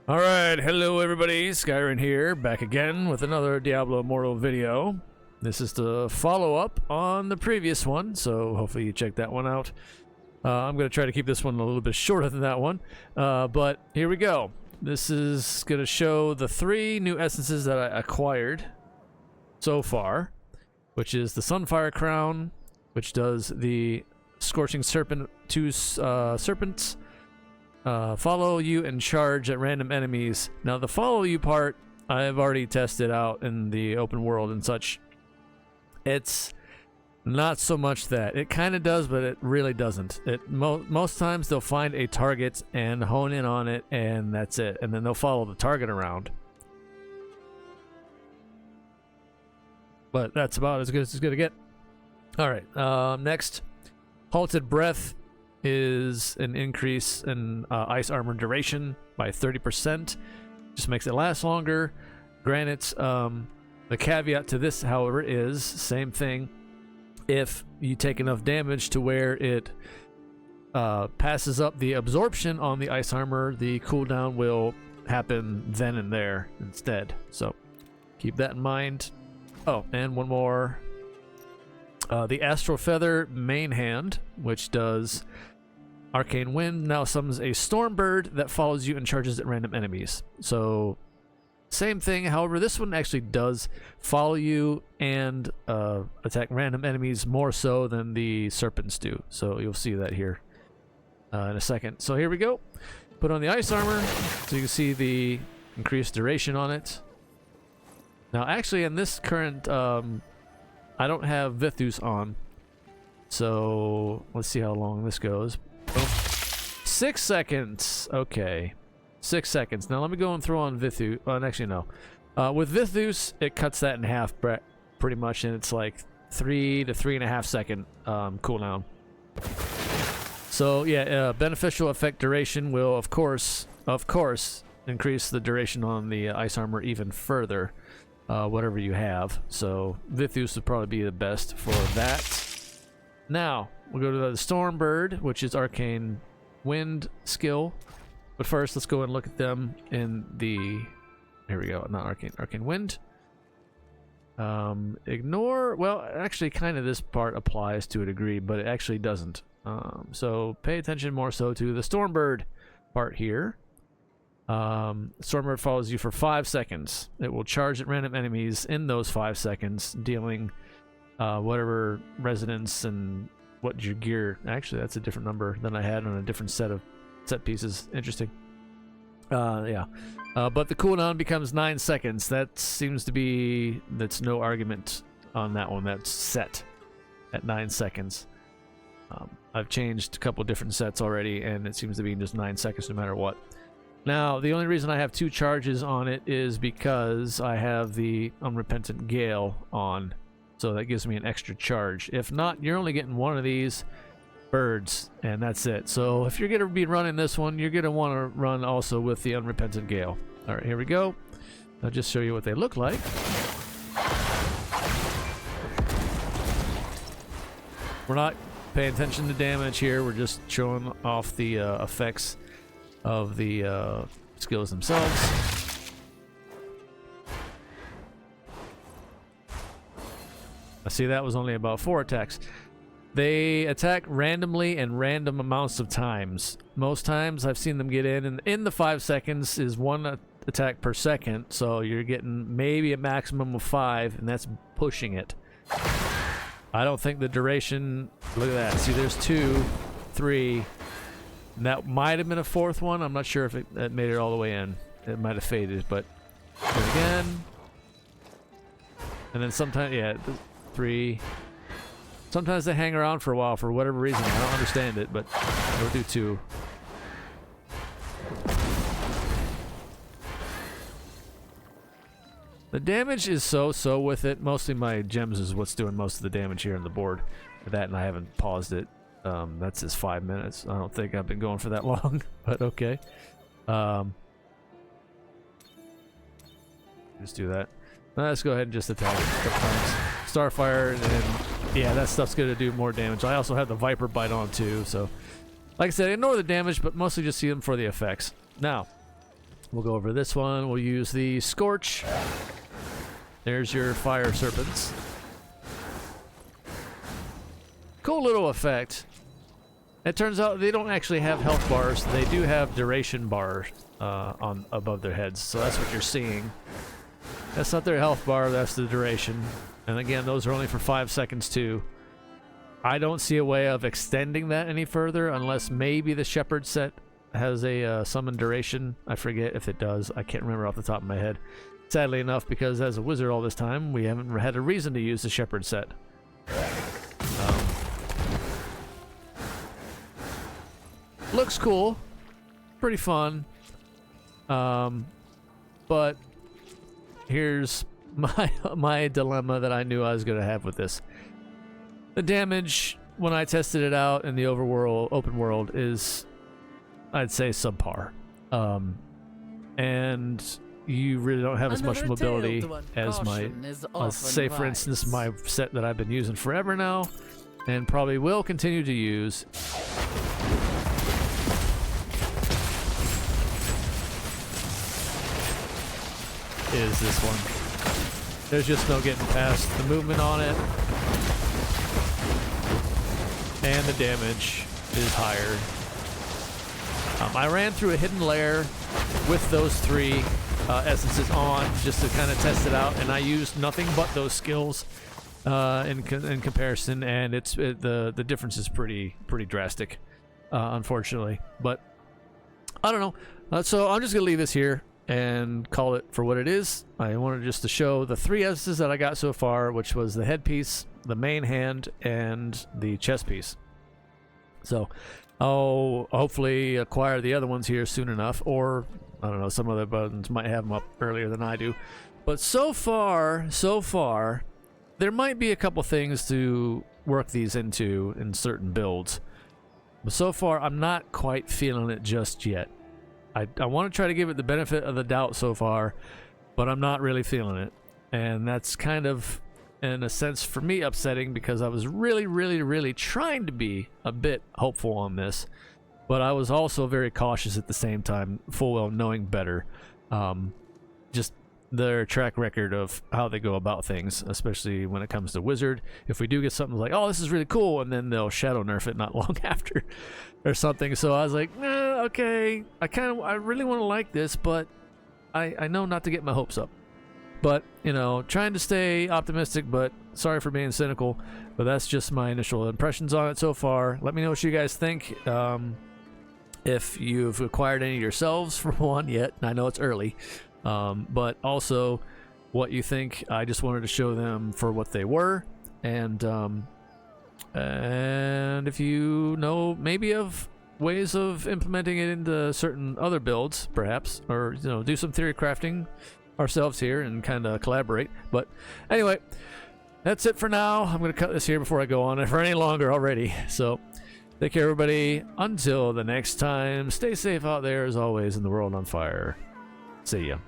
Alright, hello everybody, Skyrim here, back again with another Diablo Immortal video. This is the follow-up on the previous one, so hopefully you check that one out. I'm going to try to keep this one a little bit shorter than that one, but here we go. This is going to show the 3 new essences that I acquired so far, which is the Sunfire Crown, which does the Scorching Serpent, 2 serpents, follow you and charge at random enemies. Now the follow you part I've already tested out in the open world and such. It's not so much that. It kind of does, but it really doesn't. Most times they'll find a target and hone in on it, and that's it. And then they'll follow the target around. But that's about as good as it's gonna get. Alright, next. Halted Breath is an increase in ice armor duration by 30%. Just makes it last longer. Granted, the caveat to this, however, is same thing. If you take enough damage to where it passes up the absorption on the ice armor, the cooldown will happen then and there instead. So keep that in mind. Oh, and one more. The Astral Feather main hand, which does Arcane Wind, now summons a Stormbird that follows you and charges at random enemies. So same thing, however this one actually does follow you and attack random enemies more so than the serpents do. So you'll see that here in a second. So here we go. Put on the ice armor so you can see the increased duration on it. Now actually in this current I don't have Vithus on, so let's see how long this goes. Oh, 6 seconds. Okay, 6 seconds. Now let me go and throw on Vithus. Actually no. With Vithus, it cuts that in half pretty much, and it's like 3 to 3.5 second cooldown. So yeah, beneficial effect duration will of course increase the duration on the ice armor even further. Whatever you have. So Vithus would probably be the best for that. Now we'll go to the Stormbird, which is Arcane Wind skill. But first, let's go and look at them in the. Here we go. Not Arcane Wind. Ignore. Well, actually, kind of this part applies to a degree, but it actually doesn't. So pay attention more so to the Stormbird part here. Stormbird follows you for 5 seconds. It will charge at random enemies in those 5 seconds, dealing whatever resonance and what your gear. Actually, that's a different number than I had on a different set of set pieces. Interesting. Yeah. But the cooldown becomes 9 seconds. That seems to be, that's no argument on that one. That's set at 9 seconds. I've changed a couple different sets already, and it seems to be just 9 seconds no matter what. Now, the only reason I have 2 charges on it is because I have the Unrepentant Gale on, so that gives me an extra charge. If not, you're only getting 1 of these birds, and that's it. So if you're going to be running this one, you're going to want to run also with the Unrepentant Gale. All right, here we go. I'll just show you what they look like. We're not paying attention to damage here. We're just showing off the effects of the skills themselves. I see that was only about 4 attacks. They attack randomly and random amounts of times. Most times I've seen them get in, and in the 5 seconds is 1 attack per second, so you're getting maybe a maximum of 5, and that's pushing it. I don't think the duration, look at that, see there's 2, 3, and that might have been a 4th one. I'm not sure if it made it all the way in. It might have faded, but again. And then sometimes, yeah, 3. Sometimes they hang around for a while for whatever reason. I don't understand it, but they'll do 2. The damage is so with it. Mostly my gems is what's doing most of the damage here on the board. For that, and I haven't paused it. That's just 5 minutes. I don't think I've been going for that long, but okay. Just do that. Now let's go ahead and just attack it a couple times. Starfire, and yeah, that stuff's gonna do more damage. I also have the Viper Bite on too, so like I said, ignore the damage, but mostly just see them for the effects. Now, We'll go over this one. We'll use the Scorch. There's your fire serpents. Cool little effect. It turns out they don't actually have health bars. They do have duration bars on above their heads, so that's what you're seeing. That's not their health bar, that's the duration. And again, those are only for 5 seconds too. I don't see a way of extending that any further unless maybe the Shepherd set has a summon duration. I forget if it does. I can't remember off the top of my head. Sadly enough, because as a wizard all this time, we haven't had a reason to use the Shepherd set. Looks cool. Pretty fun. But here's my dilemma that I knew I was going to have with this. The damage, when I tested it out in the open world, is, I'd say, subpar. And you really don't have as much mobility as my, say for instance, my set that I've been using forever now, and probably will continue to use. Is this one. There's just no getting past the movement on it. And the damage is higher. I ran through a hidden layer with those 3 essences on just to kind of test it out, and I used nothing but those skills in comparison, and the difference is pretty drastic, unfortunately. But I don't know. So I'm just gonna leave this here and call it for what it is. I wanted just to show the 3 essences that I got so far, which was the headpiece, the main hand, and the chest piece. So I'll hopefully acquire the other ones here soon enough, or I don't know, some other buttons might have them up earlier than I do. But so far, there might be a couple things to work these into in certain builds. But so far, I'm not quite feeling it just yet. I want to try to give it the benefit of the doubt so far, but I'm not really feeling it. And that's kind of, in a sense, for me, upsetting, because I was really trying to be a bit hopeful on this, but I was also very cautious at the same time, full well knowing better. Just their track record of how they go about things, especially when it comes to Wizard. If we do get something like, oh, this is really cool, and then they'll shadow nerf it not long after or something. So I was like, okay, I really want to like this, but I know not to get my hopes up. But, you know, trying to stay optimistic, but sorry for being cynical, but that's just my initial impressions on it so far. Let me know what you guys think. If you've acquired any yourselves for one yet. I know it's early. But also what you think. I just wanted to show them for what they were, and if you know maybe of ways of implementing it into certain other builds, perhaps, or you know, do some theory crafting ourselves here and kind of collaborate. But anyway, that's it for now. I'm gonna cut this here before I go on for any longer already. So take care, everybody. Until the next time, stay safe out there as always in the world on fire. See ya.